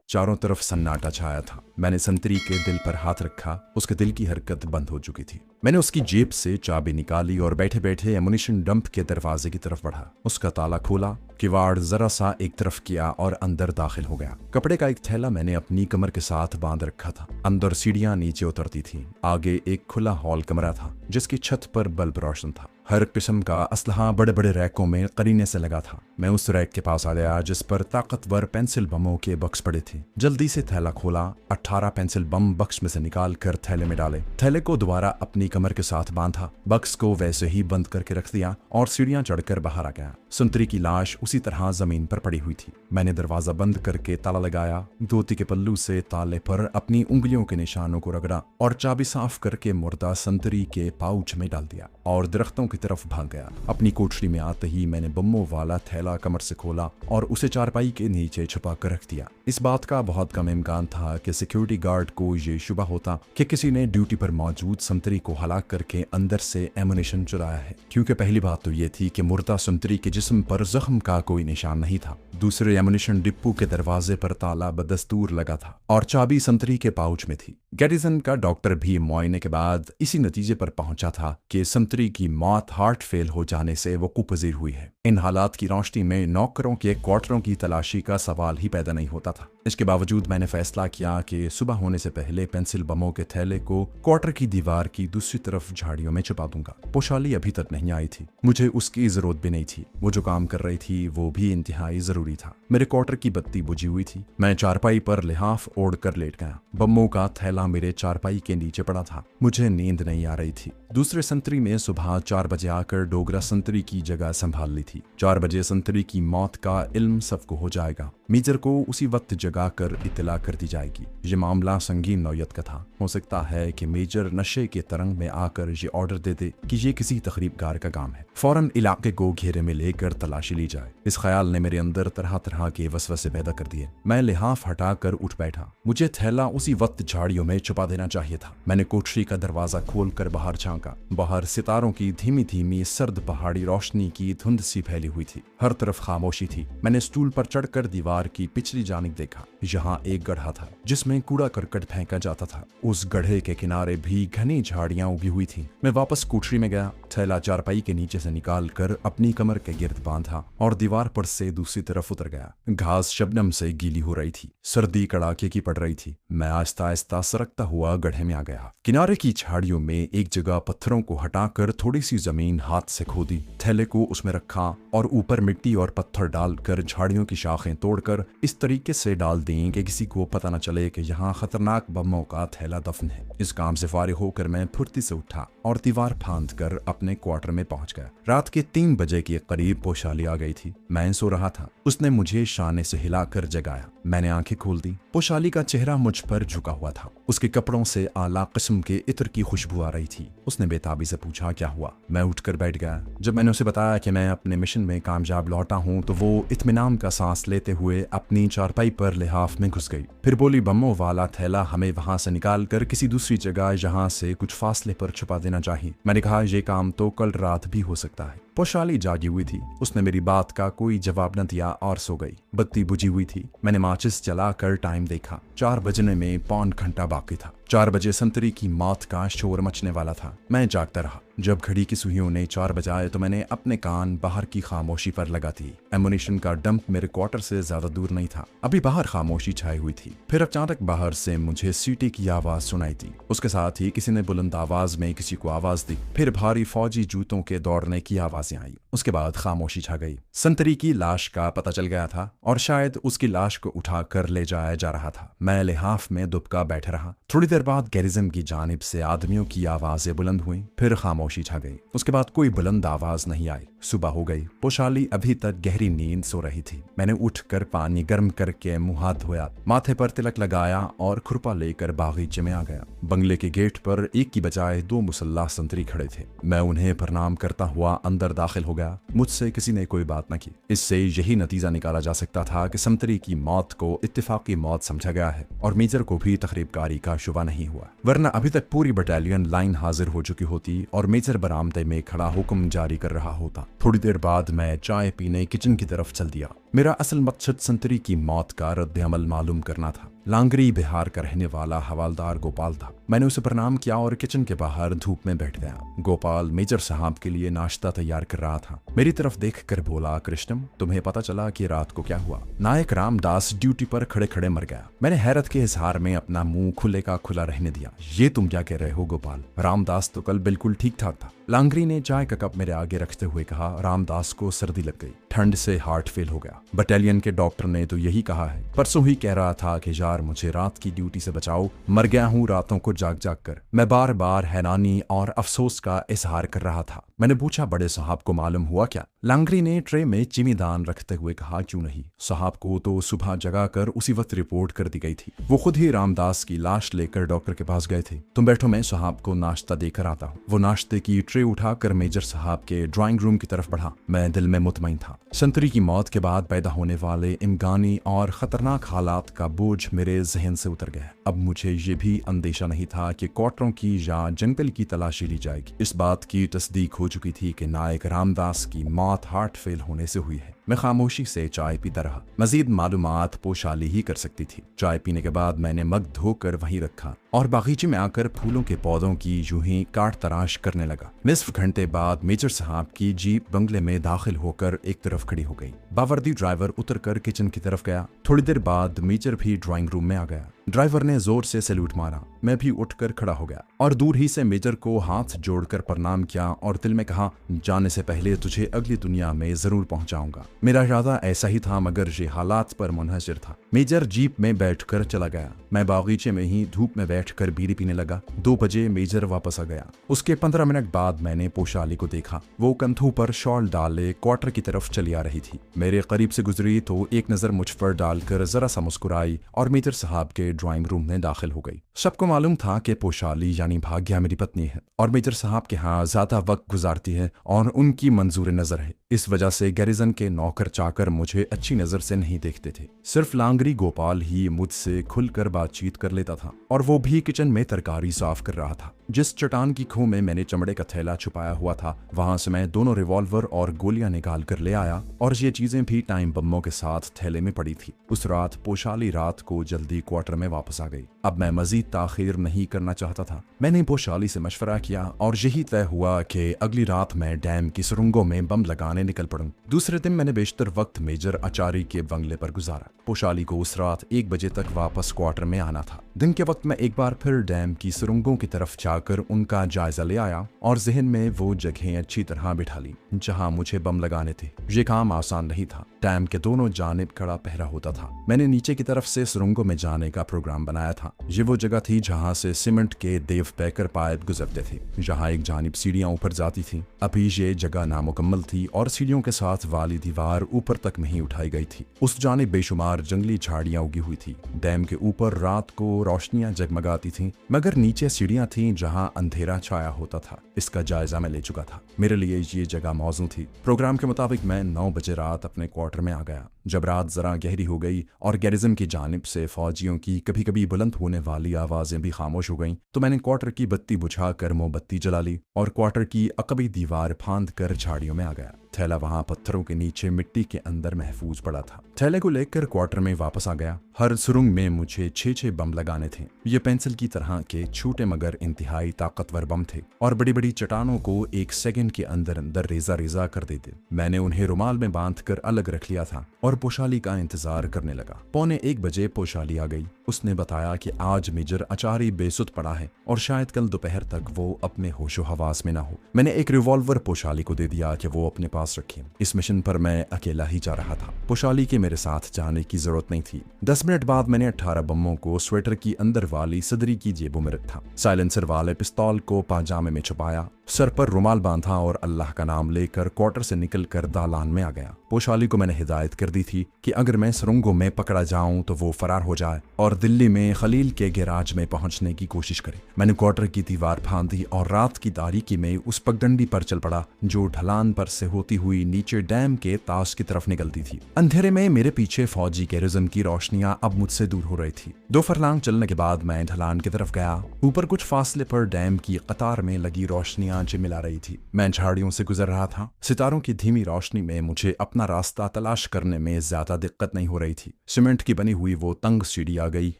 चारों तरफ सन्नाटा छाया था। मैंने संतरी के दिल पर हाथ रखा। उसके दिल की हरकत बंद हो चुकी थी। मैंने उसकी जेब से चाबी निकाली और बैठे बैठे एमुनिशन डंप के दरवाजे की तरफ बढ़ा। उसका ताला खोला, किवाड़ जरा सा एक तरफ किया और अंदर दाखिल हो गया। कपड़े का एक थैला मैंने अपनी कमर के साथ बांध रखा था। अंदर सीढ़ियां नीचे उतरती थी। आगे एक खुला हॉल कमरा था जिसकी छत पर बल्ब रोशन था। हर किस्म का असलहा बड़े बड़े रैकों में करीने से लगा था। मैं उस रैक के पास आ गया जिस पर ताकतवर पेंसिल बमों के बक्स पड़े थे। जल्दी से थैला खोला, 18 पेंसिल बम बक्स में से निकाल कर थैले में डाले। थैले को दोबारा अपनी कमर के साथ बांधा, बक्स को वैसे ही बंद करके रख दिया और सीढ़ियां चढ़कर बाहर आ गया। संतरी की लाश उसी तरह जमीन पर पड़ी हुई थी। मैंने दरवाजा बंद करके ताला लगाया, धोती के पल्लू से ताले पर अपनी उंगलियों के निशानों को रगड़ा और चाबी साफ करके मुर्दा संतरी के पाउच में डाल दिया और दरख्तों की तरफ भाग गया। अपनी कोठरी में आते ही मैंने बम्मों वाला थैला कमर से खोला और उसे चारपाई के नीचे छुपा कर रख दिया। इस बात का बहुत कम इम्कान था कि सिक्योरिटी गार्ड को ये शुबा होता कि किसी ने ड्यूटी पर मौजूद संतरी को हलाक करके अंदर से एमुनिशन चुराया है, क्योंकि पहली बात तो ये थी कि मुर्दा संतरी के जिस्म पर जख्म का कोई निशान नहीं था। दूसरे एमुनिशन डिपो के दरवाजे पर ताला बदस्तूर लगा था और चाबी संतरी के पाउच में थी। गैरिसन का डॉक्टर भी मुआयने के बाद इसी नतीजे पर पहुंचा था कि संतरी की मौत हार्ट फेल हो जाने से वकूअ पज़ीर हुई है। इन हालात की रोशनी में नौकरों के क्वार्टरों की तलाशी का सवाल ही पैदा नहीं होता था। इसके बावजूद मैंने फैसला किया कि सुबह होने से पहले पेंसिल बमों के थैले को क्वार्टर की दीवार की दूसरी तरफ झाड़ियों में छुपा दूंगा। पोशाली अभी तक नहीं आई थी, मुझे उसकी जरूरत भी नहीं थी। वो जो काम कर रही थी वो भी इंतहाई जरूरी था। मेरे क्वार्टर की बत्ती बुझी हुई थी। मैं चारपाई पर लिहाफ ओढ़ कर लेट गया। बमों का थैला मेरे चारपाई के नीचे पड़ा था। मुझे नींद नहीं आ रही थी। दूसरे संतरी में सुबह 4 बजे आकर डोगरा संतरी की जगह संभाल ली थी। 4 बजे संतरी की मौत का इल्म सबको हो जाएगा। मेजर को उसी वक्त जगा कर इत्तला कर दी जाएगी। ये मामला संगीन नौयत का था। हो सकता है कि मेजर नशे के तरंग में आकर ये ऑर्डर दे दे कि ये किसी तकरीबगार का काम है। फौरन इलाके को घेरे में लेकर तलाशी ली जाए। इस ख्याल ने मेरे अंदर तरह तरह के वसवसे पैदा कर दिए। मैं लिहाफ हटाकर उठ बैठा। मुझे थैला उसी वक्त झाड़ियों में छुपा देना चाहिए था। मैंने कोठरी का दरवाजा खोलकर बाहर झांका। बाहर सितारों की धीमी धीमी सर्द पहाड़ी रोशनी की धुंध सी फैली हुई थी। हर तरफ खामोशी थी। मैंने स्टूल पर चढ़कर दीवार की पिछली जानिब देखा। यहाँ एक गड्ढा था जिसमें कूड़ा करकट फेंका जाता था। उस गड्ढे के किनारे भी घनी झाड़ियां उगी हुई थीं। मैं वापस कोठरी में गया, थैला चारपाई के नीचे से निकाल कर अपनी कमर के गिर्द बांधा और दीवार पर से दूसरी तरफ उतर गया। घास शबनम से गीली हो रही थी। सर्दी कड़ाके की पड़ रही थी। मैं आहिस्ता आहिस्ता सरकता हुआ गड्ढे में आ गया। किनारे की झाड़ियों में एक जगह पत्थरों को हटाकर थोड़ी सी जमीन हाथ से खोदी, थैले को उसमें रखा और ऊपर मिट्टी और पत्थर डालकर झाड़ियों की शाखें तोड़कर इस तरीके से डाल दी कि किसी को पता न चले कि यहाँ खतरनाक बमों का थैला दफन है। इस काम से फारिग होकर मैं फुर्ती से उठा और दीवार फांद कर अपने क्वार्टर में पहुंच गया। रात के 3 बजे के करीब पोशाली आ गई थी। मैं सो रहा था। उसने मुझे शाने से हिलाकर जगाया। मैंने आंखें खोल दी। पोशाली का चेहरा मुझ पर झुका हुआ था। उसके कपड़ों से आला किस्म के इत्र की खुशबू आ रही थी। उसने बेताबी से पूछा, क्या हुआ? मैं उठकर बैठ गया। जब मैंने उसे बताया कि मैं अपने मिशन में कामयाब लौटा हूँ तो वो इत्मीनान का सांस लेते हुए अपनी चारपाई पर लिहाफ में घुस गई। फिर बोली, बमों वाला थैला हमें वहां से निकाल कर किसी दूसरी जगह यहाँ से कुछ फासले पर छुपा देना चाहिए। मैंने कहा, यह काम तो कल रात भी हो सकता है। पोशाली जागी हुई थी। उसने मेरी बात का कोई जवाब न दिया और सो गई। बत्ती बुझी हुई थी। मैंने माचिस जलाकर टाइम देखा। 4 बजने में पौन घंटा बाकी था। 4 बजे संतरी की मौत का शोर मचने वाला था। मैं जागता रहा। जब घड़ी की सुइयों ने 4 बजाए तो मैंने अपने कान बाहर की खामोशी पर लगा दी। एमुनिशन का डंप मेरे क्वार्टर से ज्यादा दूर नहीं था। अभी बाहर खामोशी छाई हुई थी। फिर अचानक बाहर से मुझे सीटी की आवाज सुनाई दी। उसके साथ ही किसी ने बुलंद आवाज में किसी को आवाज दी। फिर भारी फौजी जूतों के दौड़ने की आवाजें आई। उसके बाद खामोशी छा गई। संतरी की लाश का पता चल गया था और शायद उसकी लाश को उठा कर ले जाया जा रहा था। मैं लिहाफ में दुबका बैठा रहा। थोड़ी देर बाद गैरिजन की जानिब से आदमियों की आवाजें बुलंद हुई। फिर खामोशी छा गई। उसके बाद कोई बुलंद आवाज नहीं आई। सुबह हो गई। पोशाली अभी तक गहरी नींद सो रही थी। मैंने उठकर पानी गर्म करके मुंह हाथ धोया, माथे पर तिलक लगाया और खुरपा लेकर बागीचे में आ गया। बंगले के गेट पर एक की बजाय 2 मुसल्लाह संतरी खड़े थे। मैं उन्हें प्रणाम करता हुआ अंदर दाखिल हो गया। मुझसे किसी ने कोई बात न की। इससे यही नतीजा निकाला जा सकता था कि संतरी की मौत को इत्तेफाकी मौत समझा गया है और मेजर को भी तकरीबकारी का शुबा नहीं हुआ, वरना अभी तक पूरी बटालियन लाइन हाजिर हो चुकी होती और मेजर बरामदे में खड़ा हुक्म जारी कर रहा होता। थोड़ी देर बाद मैं चाय पीने किचन की तरफ चल दिया। मेरा असल मकसद संतरी की मौत का रद्द अमल मालूम करना था। लांगरी बिहार का रहने वाला हवालदार गोपाल था। मैंने उसे प्रणाम किया और किचन के बाहर धूप में बैठ गया। गोपाल मेजर साहब के लिए नाश्ता तैयार कर रहा था। मेरी तरफ देखकर बोला, कृष्णम, तुम्हें पता चला कि रात को क्या हुआ? नायक रामदास ड्यूटी पर खड़े खड़े मर गया। मैंने हैरत के इजहार में अपना मुंह खुले का खुला रहने दिया। ये तुम क्या कह रहे हो गोपाल? रामदास तो कल बिल्कुल ठीक ठाक था। लांगरी ने चाय का कप मेरे आगे रखते हुए कहा, रामदास को सर्दी लग गई, ठंड से हार्ट फेल हो गया। बटालियन के डॉक्टर ने तो यही कहा है। परसों ही कह रहा था कि यार मुझे रात की ड्यूटी से बचाओ, मर गया हूँ रातों को जाग जाग कर। मैं बार बार हैरानी और अफसोस का इजहार कर रहा था। मैंने पूछा, बड़े साहब को मालूम हुआ क्या? लांगरी ने ट्रे में चीनीदान रखते हुए कहा, क्यों नहीं, साहब को तो सुबह जगा कर उसी वक्त रिपोर्ट कर दी गई थी। वो खुद ही रामदास की लाश लेकर डॉक्टर के पास गए थे। तुम बैठो, मैं साहब को नाश्ता देकर आता हूँ। वो नाश्ते की ट्रे उठाकर मेजर साहब के ड्राइंग रूम की तरफ बढ़ा। मैं दिल में मुतमईन था। संतरी की मौत के बाद पैदा होने वाले इमकानी और खतरनाक हालात का बोझ मेरे जहन से उतर गया। अब मुझे ये भी अंदेशा नहीं था कि क्वार्टरों की या जंगल की तलाशी ली जाएगी। इस बात की तस्दीक हो चुकी थी कि नायक रामदास की मौत हार्ट फेल होने से हुई है। मैं खामोशी से चाय पीता रहा। मजीद मालूमात पोशाली ही कर सकती थी। चाय पीने के बाद मैंने मग धोकर वहीं रखा और बागीचे में आकर फूलों के पौधों की यूं ही काट तराश करने लगा। निस्फ घंटे बाद मेजर साहब की जीप बंगले में दाखिल होकर एक तरफ खड़ी हो गई। बावर्दी ड्राइवर उतरकर किचन की तरफ गया। थोड़ी देर बाद मेजर भी ड्राइंग रूम में आ गया। ड्राइवर ने जोर से सैल्यूट मारा। मैं भी उठकर खड़ा हो गया और दूर ही से मेजर को हाथ जोड़कर प्रणाम किया और दिल में कहा, जाने से पहले तुझे अगली दुनिया में जरूर पहुंचाऊंगा। मेरा इरादा ऐसा ही था, मगर ये हालात पर मुनहसर था। मेजर जीप में बैठकर चला गया। मैं बागीचे में ही धूप में बैठकर बीड़ी पीने लगा। 2 बजे मेजर वापस आ गया। उसके 15 मिनट बाद मैंने पोशाली को देखा। वो कंधों पर शॉल डाले क्वार्टर की तरफ चली आ रही थी। मेरे करीब से गुजरी तो एक नजर मुझ पर डालकर जरा सा मुस्कुराई और मेजर साहब के ड्राइंग रूम में दाखिल हो गई। सबको मालूम था कि पोशाली यानी भाग्या मेरी पत्नी है और मेजर साहब के यहाँ ज्यादा वक्त गुजारती है और उनकी मंजूर नजर है। इस वजह से गैरिजन के नौकर चाकर मुझे अच्छी नजर से नहीं देखते थे। सिर्फ लांगरी गोपाल ही मुझसे खुलकर बातचीत कर लेता था और वो भी किचन में तरकारी साफ कर रहा था। जिस चट्टान की खोह में मैंने चमड़े का थैला छुपाया हुआ था, वहां से मैं 2 रिवॉल्वर और गोलियां निकाल कर ले आया और ये चीजें भी टाइम बम्बों के साथ थैले में पड़ी थी। उस रात पोशाली रात को जल्दी क्वार्टर में वापस आ गई। अब मैं मजीद ताखीर नहीं करना चाहता था। मैंने पोशाली से मशवरा किया और यही तय हुआ कि अगली रात मैं डैम की सुरंगों में बम लगाने निकल पड़ूं। दूसरे दिन मैंने बेशतर वक्त मेजर आचारी के बंगले पर गुजारा। पोशाली को उस रात 1 बजे तक वापस क्वार्टर में आना था। दिन के वक्त मैं एक बार फिर डैम की सुरंगों की तरफ जाकर उनका जायजा ले आया और जहन में वो जगहें अच्छी तरह बिठा ली जहां मुझे बम लगाने थे। ये काम आसान नहीं था। डैम के दोनों जानिब कड़ा पहरा होता था। मैंने नीचे की तरफ से सुरंगों में जाने का प्रोग्राम बनाया था। ये वो जगह थी जहां से सीमेंट के देव पैकर पाइप गुजरते थे, जहां एक जानिब सीढ़ियां ऊपर जाती थी। अभी ये जगह नामुकम्मल थी और सीढ़ियों के साथ वाली दीवार ऊपर तक नहीं उठाई गई थी। उस जानिब बेशुमार जंगली झाड़ियां उगी हुई थी। डैम के ऊपर रात को रोशनियां जगमगाती थीं, मगर नीचे सीढ़ियां थीं जहां अंधेरा छाया होता था। इसका जायजा मैं ले चुका था। मेरे लिए ये जगह मौजू थी। प्रोग्राम के मुताबिक मैं 9 बजे रात अपने क्वार्टर में आ गया। जब रात जरा गहरी हो गई और गैरिजन की जानिब से फौजियों की कभी कभी बुलंद होने वाली आवाजें भी खामोश हो गईं, तो मैंने क्वार्टर की बत्ती बुझाकर मोमबत्ती जला ली और क्वार्टर की अकबी दीवार फांद कर झाड़ियों में आ गया। थैला वहां पत्थरों के नीचे मिट्टी के अंदर महफूज पड़ा था। थैले को लेकर क्वार्टर में वापस आ गया। हर सुरंग में मुझे 6-6 बम लगाने थे। ये पेंसिल की तरह के छोटे मगर इंतहाई ताकतवर बम थे और बड़ी बड़ी चट्टानों को 1 सेकंड के अंदर अंदर रेजा रेजा कर देते। मैंने उन्हें रुमाल में बांध कर अलग रख लिया था और पोशाली का इंतजार करने लगा। 1:45 बजे पोशाली आ गई। उसने बताया कि आज मेजर आचारी बेसुध पड़ा है और शायद कल दोपहर तक वो अपने होशो हवास में ना हो। मैंने एक रिवॉल्वर पोशाली को दे दिया कि वो अपने पास रखे। इस मिशन पर मैं अकेला ही जा रहा था। पोशाली के मेरे साथ जाने की जरूरत नहीं थी। 10 मिनट बाद मैंने 18 बमों को स्वेटर की अंदर वाली सदरी की जेबों में रखा। साइलेंसर वाले पिस्तौल को पाजामे में छुपाया, सर पर रुमाल बांधा और अल्लाह का नाम लेकर क्वार्टर से निकलकर दालान में आ गया। पोशाली को मैंने हिदायत कर दी थी कि अगर मैं सुरंगों में पकड़ा जाऊं तो वो फरार हो जाए और दिल्ली में खलील के गैराज में पहुंचने की कोशिश करे। मैंने क्वार्टर की दीवार फांदी और रात की तारीकी में उस पगडंडी पर चल पड़ा जो ढलान पर से होती हुई नीचे डैम के ताश की तरफ निकलती थी। अंधेरे में मेरे पीछे फौजी गैरिजन की रोशनियां अब मुझसे दूर हो रही थी। 2 फरलांग चलने के बाद मैं ढलान की तरफ गया। ऊपर कुछ फासले पर डैम की कतार में लगी रोशनियां आंचें मिला रही थी। मैं झाड़ियों से गुजर रहा था। सितारों की धीमी रोशनी में मुझे अपना रास्ता तलाश करने में ज्यादा दिक्कत नहीं हो रही थी। सीमेंट की बनी हुई वो तंग सीढ़ी आ गई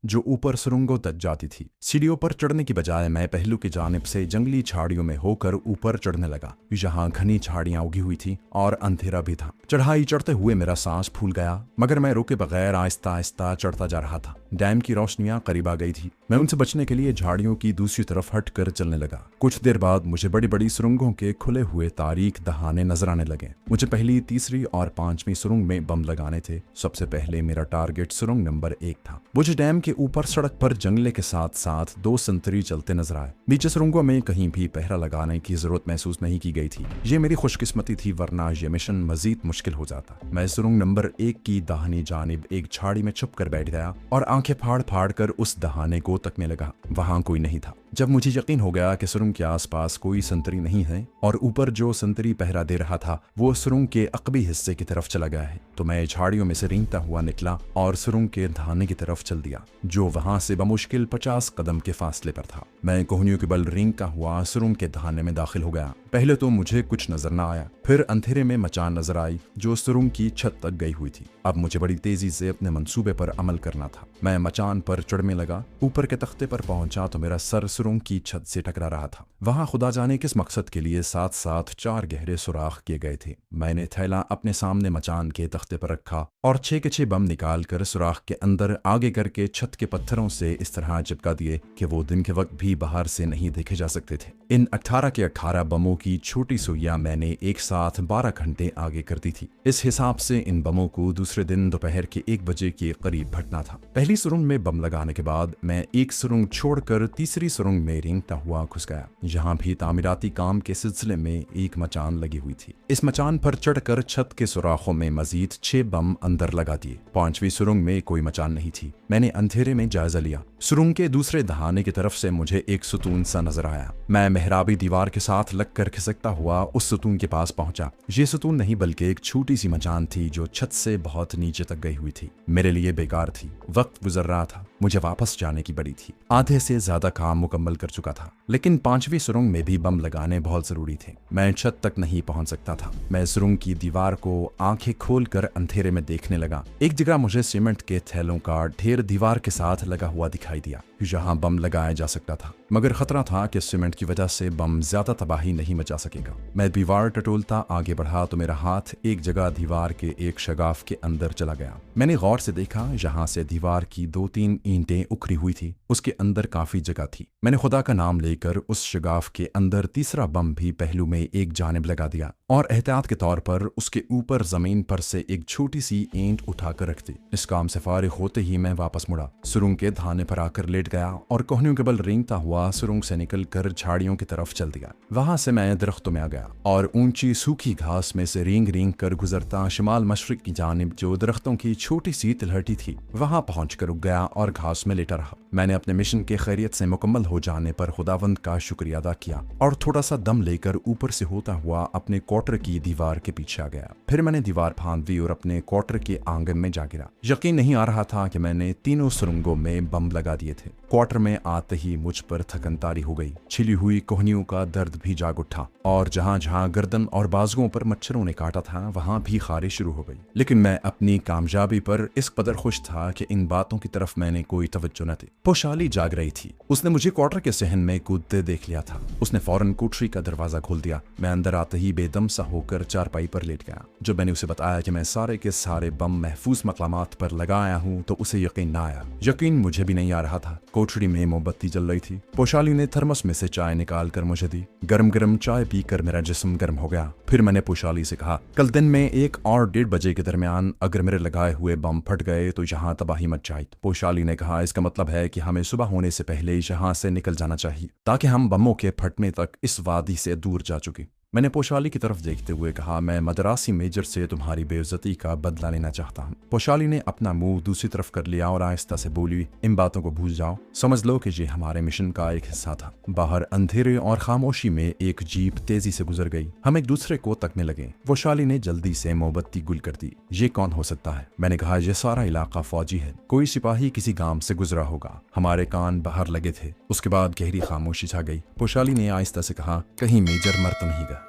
जो ऊपर सुरंगों तक जाती थी। सीढ़ियों पर चढ़ने की बजाय मैं पहलू की जानिब से जंगली झाड़ियों में होकर ऊपर चढ़ने लगा, जहाँ घनी झाड़ियां उगी हुई थी और अंधेरा भी था। चढ़ाई चढ़ते हुए मेरा सांस फूल गया, मगर मैं रुके बगैर आहिस्ता आहिस्ता चढ़ता जा रहा था। डैम की रोशनियां करीब आ गई थी। मैं उनसे बचने के लिए झाड़ियों की दूसरी तरफ हटकर चलने लगा। कुछ देर बाद मुझे बड़ी बड़ी सुरंगों के खुले हुए तारीख दहाने नजर आने लगे। मुझे पहली, तीसरी और पांचवीं सुरंग में बम लगाने थे। सबसे पहले मेरा टारगेट सुरंग नंबर 1 था। मुझे डैम के ऊपर सड़क पर जंगले के साथ साथ 2 संतरी चलते नजर आए। नीचे सुरंगों में कहीं भी पहरा लगाने की जरूरत महसूस नहीं की गई थी। ये मेरी खुशकिस्मती थी, वरना यह मिशन मजीद मुश्किल हो जाता। मैं सुरंग नंबर 1 की दाहिनी जानिब एक झाड़ी में छुप कर बैठ गया और आंखें फाड़ फाड़ कर उस दहाने को तकने लगा। वहां कोई नहीं था। जब मुझे यकीन हो गया कि सुरंग के आसपास कोई संतरी नहीं है और ऊपर जो संतरी पहरा दे रहा था वो सुरंग के अकबी हिस्से की तरफ चला गया है, तो मैं झाड़ियों में से रेंगता हुआ निकला और सुरंग के दहाने की तरफ चल दिया, जो वहां से बमुश्किल 50 कदम के फासले पर था। मैं कोहनियों के बल रेंगता हुआ सुरंग के दहाने में दाखिल हो गया। पहले तो मुझे कुछ नजर न आया, फिर अंधेरे में मचान नजर आई जो सुरंग की छत तक गई हुई थी। अब मुझे बड़ी तेजी से अपने मंसूबे पर अमल करना था। मैं मचान पर चढ़ने लगा। ऊपर के तख्ते पर पहुंचा तो मेरा सर सुरंग की छत से टकरा रहा था। वहां खुदा जाने किस मकसद के लिए साथ साथ 4 गहरे सुराख किए गए थे। मैंने थैला अपने सामने मचान के तख्ते पर रखा और 6 के 6 बम निकाल कर सुराख के अंदर आगे करके छत के पत्थरों से इस तरह चिपका दिए कि वो दिन के वक्त भी बाहर से नहीं देखे जा सकते थे। इन 18 के 18 बमों की छोटी सुइयां मैंने एक साथ 12 घंटे आगे कर दी थी। इस हिसाब से इन बमों को दूसरे दिन दोपहर के 1 बजे के करीब भटना था। पहली सुरंग में बम लगाने के बाद मैं एक सुरंग छोड़कर तीसरी सुरंग में रेंगता हुआ घुस गया। यहाँ भी तामीराती काम के सिलसिले में एक मचान लगी हुई थी। इस मचान पर चढ़कर छत के सुराखों में मजीद 6 बम अंदर लगा दिए। 5वीं सुरंग में कोई मचान नहीं थी। मैंने अंधेरे में जायजा लिया। सुरंग के दूसरे दहाने की तरफ से मुझे एक सुतून सा नजर आया। मैं मेहराबी दीवार के साथ लगकर खिसकता हुआ उस सुतून के पास पहुंचा। ये सुतून नहीं बल्कि एक छोटी सी मचान थी जो छत से बहुत नीचे तक गई हुई थी। मेरे लिए बेकार थी। वक्त गुजर रहा था। मुझे वापस जाने की बड़ी थी। आधे से ज्यादा काम मुकम्मल कर चुका था, लेकिन 5वीं सुरंग में भी बम लगाने बहुत जरूरी थे। मैं छत तक नहीं पहुंच सकता था। मैं सुरंग की दीवार को आंखें खोलकर अंधेरे में देखने लगा। एक जगह मुझे सीमेंट के थैलों का ढेर दीवार के साथ लगा हुआ दिखाई दिया, जहां बम लगाया जा सकता था, मगर खतरा था कि सीमेंट की वजह से बम ज्यादा तबाही नहीं मचा सकेगा। मैं दीवार टटोलता आगे बढ़ा तो मेरा हाथ एक जगह दीवार के एक शगाफ के अंदर चला गया। मैंने गौर से देखा, जहां से दीवार की 2-3 ईंटें उखड़ी हुई थी उसके अंदर काफी जगह थी। मैंने खुदा का नाम लेकर उस शगाफ के अंदर तीसरा बम भी पहलू में एक जानिब लगा दिया और एहतियात के तौर पर उसके ऊपर जमीन पर से एक छोटी सी ईंट उठाकर रख दी। इस काम से फारिग होते ही मैं वापस मुड़ा, सुरंग के धाने पर आकर लेट गया और कोहनियों के बल रेंगता हुआ सुरंग से निकलकर झाड़ियों की तरफ चल दिया। वहां से मैं दरख्तों में आ गया और ऊंची सूखी घास में से रेंग रेंग कर गुजरता शिमाल मशरिक की जानिब जो दरख्तों की छोटी सी तिलहटी थी वहां पहुंचकर रुक गया और घास में लेटा रहा। मैंने अपने मिशन के खैरियत से मुकम्मल हो जाने पर खुदावंद का शुक्रिया अदा किया और थोड़ा सा दम लेकर ऊपर से होता हुआ अपने क्वार्टर की दीवार के पीछे आ गया। फिर मैंने दीवार फांद दी और अपने क्वार्टर के आंगन में जा गिरा। यकीन नहीं आ रहा था कि मैंने तीनों सुरंगों में बम लगा दिए थे। क्वार्टर में आते ही मुझ पर थकन तारी हो गई। छिली हुई कोहनियों का दर्द भी जाग उठा और जहां जहां गर्दन और बाजुओं पर मच्छरों ने काटा था वहां भी खारिश शुरू हो गई। लेकिन मैं अपनी कामयाबी पर इस कदर खुश था कि इन बातों की तरफ मैंने कोई तवज्जो न दी। पोशाली जाग रही थी। उसने मुझे क्वार्टर के सहन में कूदते देख लिया था। उसने फौरन कोठरी का दरवाजा खोल दिया। मैं अंदर आते ही बेदम सा होकर चारपाई पर लेट गया। जब मैंने उसे बताया कि मैं सारे के सारे बम महफूज मकामात पर लगाया हूँ तो उसे यकीन न आया। यकीन मुझे भी नहीं आ रहा था। कोठरी में मोमबत्ती जल रही थी। पोशाली ने थर्मस में से चाय निकाल कर मुझे दी। गरम गरम चाय पीकर मेरा जिस्म गर्म हो गया। फिर मैंने पोशाली से कहा, कल दिन में 1 और 1:30 बजे के दरमियान अगर मेरे लगाए हुए बम फट गए तो यहाँ तबाही मच जाए। पोशाली ने कहा, इसका मतलब है कि हमें सुबह होने से पहले यहाँ से निकल जाना चाहिए ताकि हम बमों के फटने तक इस वादी से दूर जा चुके। मैंने पोशाली की तरफ देखते हुए कहा, मैं मद्रासी मेजर से तुम्हारी बेइज्जती का बदला लेना चाहता हूँ। पोशाली ने अपना मुंह दूसरी तरफ कर लिया और आहिस्ता से बोली, इन बातों को भूल जाओ, समझ लो कि ये हमारे मिशन का एक हिस्सा था। बाहर अंधेरे और खामोशी में एक जीप तेजी से गुजर गई। हम एक दूसरे को तकने लगे। पोशाली ने जल्दी से मोमबत्ती गुल कर दी। ये कौन हो सकता है? मैंने कहा, यह सारा इलाका फौजी है, कोई सिपाही किसी गांव से गुजरा होगा। हमारे कान बाहर लगे थे। उसके बाद गहरी खामोशी छा गई। पोशाली ने आहिस्ता से कहा, कहीं मेजर मर तो नहीं गया?